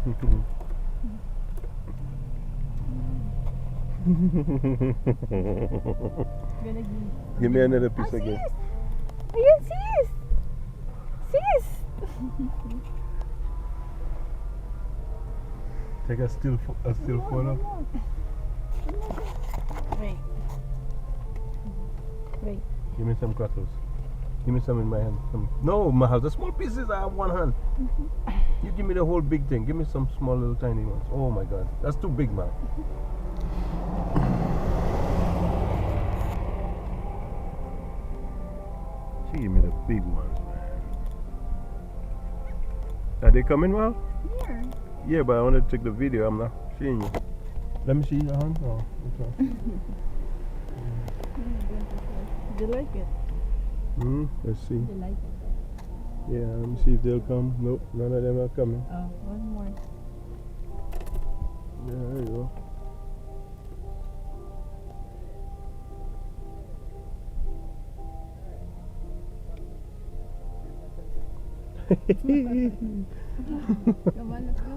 Give me another piece again. Ayan, sis! Sis! Take a still photo. Wait. Wait. Give me some crackers. Give me some in my hand. No, Mahal, the small pieces I have one hand. You give me the whole big thing. Give me some small little tiny ones. Oh my God, that's too big, man. She give me the big ones, man. Are they coming, Mal? Here. Yeah, but I want to take the video. I'm not seeing you. Let me see your hand. Oh, okay. Do you like it? Let's see. Do you like it? Yeah, let me see if they'll come. Nope, none of them are coming. Oh, one more. Yeah, there you go. Come on, let's go.